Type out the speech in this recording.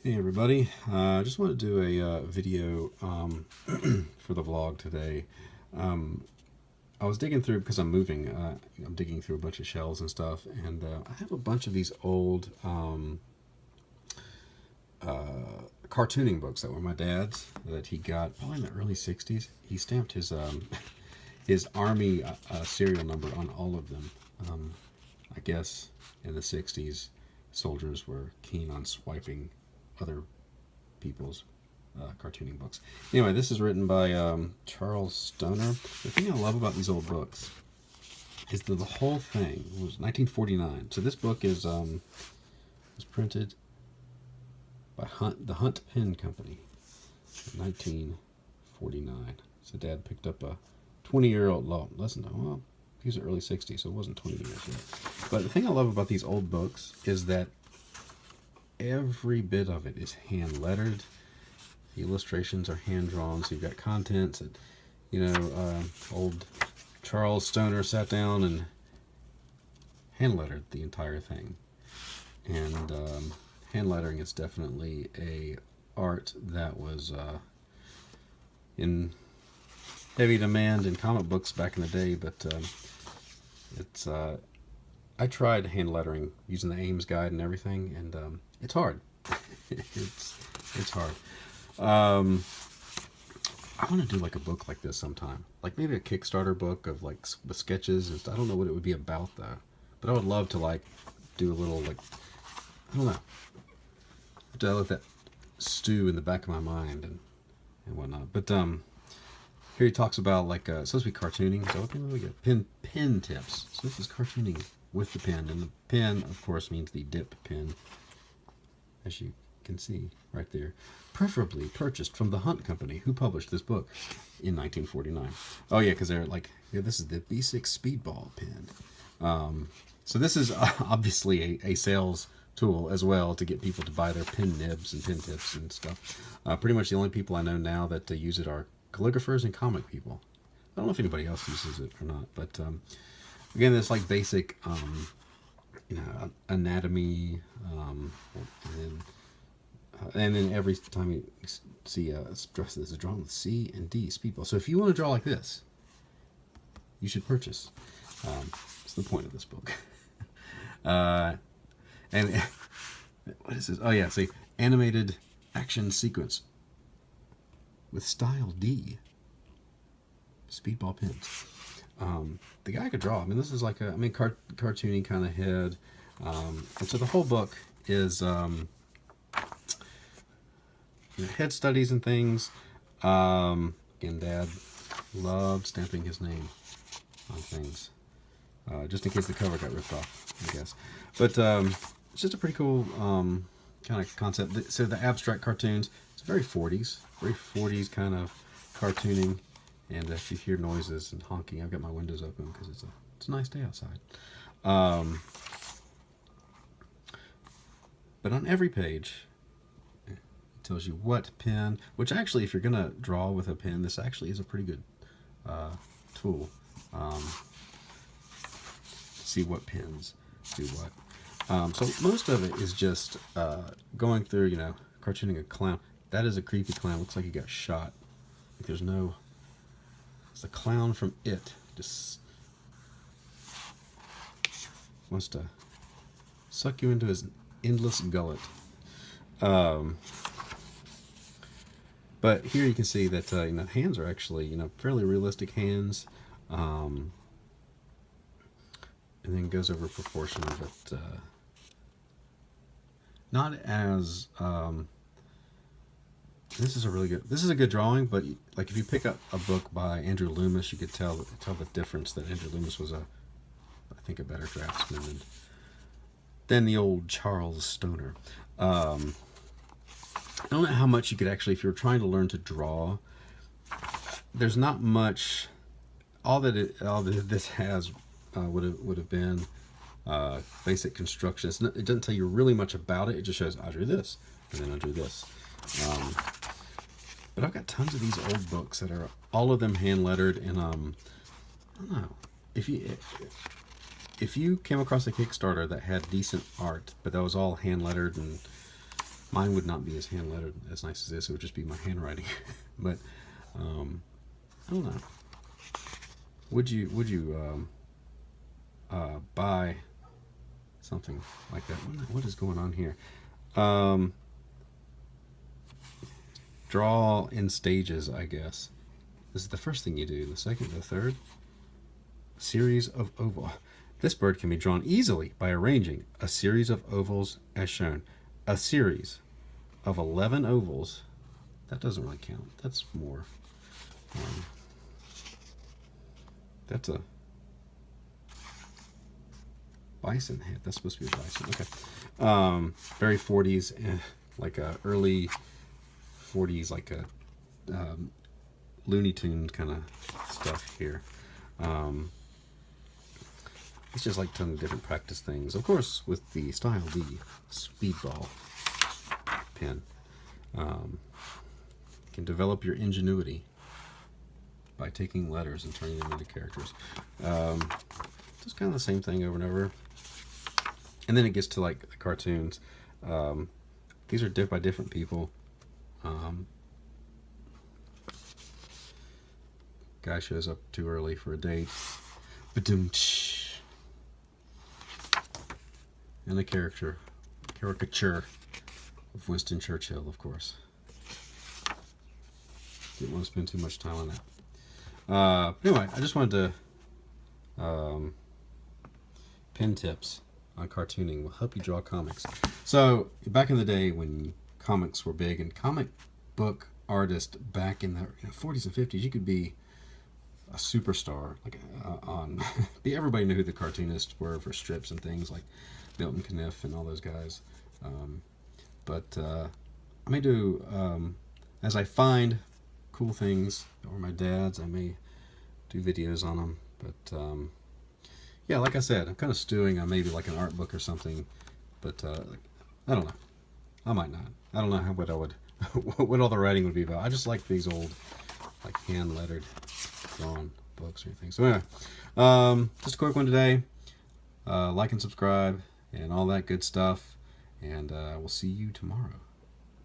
Hey everybody, I just want to do a video for the vlog today. Um, I was digging through, because I'm moving, I'm digging through a bunch of shelves and stuff, and I have a bunch of these old cartooning books that were my dad's, that he got probably in the early 60s. He stamped his, his Army serial number on all of them. I guess in the 60s, soldiers were keen on swiping other people's cartooning books. Anyway, this is written by Charles Stoner. The thing I love about these old books is that the whole thing was 1949. So this book is was printed by the Hunt Pen Company in 1949. So Dad picked up a 20-year-old, well, these are early 60s, so it wasn't 20 years yet. But the thing I love about these old books is that every bit of it is hand lettered. The illustrations are hand drawn, so you've got contents that, old Charles Stoner sat down and hand lettered the entire thing. And hand lettering is definitely a art that was in heavy demand in comic books back in the day, but it's I tried hand lettering using the Ames guide and everything, and it's hard. it's hard. I want to do like a book like this sometime, like maybe a Kickstarter book of like with sketches and stuff. I don't know what it would be about though, but I would love to like do a little like, I don't know, to let that stew in the back of my mind and whatnot. But here he talks about like it's supposed to be cartooning, so I think we get pen tips. So this is cartooning with the pen, and the pen of course means the dip pen, as you can see right there. Preferably purchased from the Hunt Company, who published this book in 1949. Oh yeah, because they're like, yeah, this is the B6 Speedball pen. So this is obviously a sales tool as well to get people to buy their pen nibs and pen tips and stuff. Pretty much the only people I know now that use it are calligraphers and comic people. I don't know if anybody else uses it or not, but again, it's like basic, anatomy, and then every time you see a stress, this is drawn with C and D, speedball. So if you want to draw like this, you should purchase. It's the point of this book. And what is this? Oh yeah, see, animated action sequence with style D. Speedball pens. The guy could draw. I mean, this is like a, cartoony kind of head. And so the whole book is head studies and things. Again, Dad loved stamping his name on things, just in case the cover got ripped off, I guess. But it's just a pretty cool kind of concept. So the abstract cartoons, it's very 40s kind of cartooning. And if you hear noises and honking, I've got my windows open because it's a nice day outside. But on every page, it tells you what pen, which actually, if you're going to draw with a pen, this actually is a pretty good tool. See what pens do what. So most of it is just going through, cartooning a clown. That is a creepy clown. Looks like he got shot. Like there's no... It's the clown from It. Just wants to suck you into his endless gullet. But here you can see that hands are actually fairly realistic hands, and then goes over proportion, but not as. This is a good drawing, but like if you pick up a book by Andrew Loomis, you could tell the difference that Andrew Loomis was I think a better draftsman than the old Charles Stoner. I don't know how much you could actually, if you were trying to learn to draw, there's not much. All that this has would have been basic construction. It doesn't tell you really much about it. It just shows I drew this and then I drew this. But I've got tons of these old books that are all of them hand lettered, and I don't know if you came across a Kickstarter that had decent art, but that was all hand lettered and Mine would not be as hand lettered as nice as this. It would just be my handwriting. But I don't know. Would you buy something like that? What is going on here? Draw in stages, I guess. This is the first thing you do. The second, the third. Series of oval. This bird can be drawn easily by arranging a series of ovals as shown. A series of 11 ovals. That doesn't really count. That's more. That's a bison head. That's supposed to be a bison. Okay. Very 40s, like a early 40s, like a Looney Tunes kind of stuff here. It's just like a ton of different practice things. Of course, with the Style D Speedball pen. You can develop your ingenuity by taking letters and turning them into characters. Just kind of the same thing over and over. And then it gets to like the cartoons. These are by different people. Guy shows up too early for a date. Ba-dum-tsh. And a caricature of Winston Churchill, of course. Didn't want to spend too much time on that. Anyway, I just wanted to pen tips on cartooning will help you draw comics. So back in the day when comics were big, and comic book artists back in the 40s and 50s, you could be a superstar. Like everybody knew who the cartoonists were for strips and things like Milton Caniff and all those guys. But I may do as I find cool things or my dad's, I may do videos on them. But yeah, like I said, I'm kind of stewing on maybe like an art book or something. But I don't know. I might not. I don't know what I would, what all the writing would be about. I just like these old, like hand lettered, drawn books or anything. So anyway, just a quick one today. Like and subscribe and all that good stuff. And we'll see you tomorrow.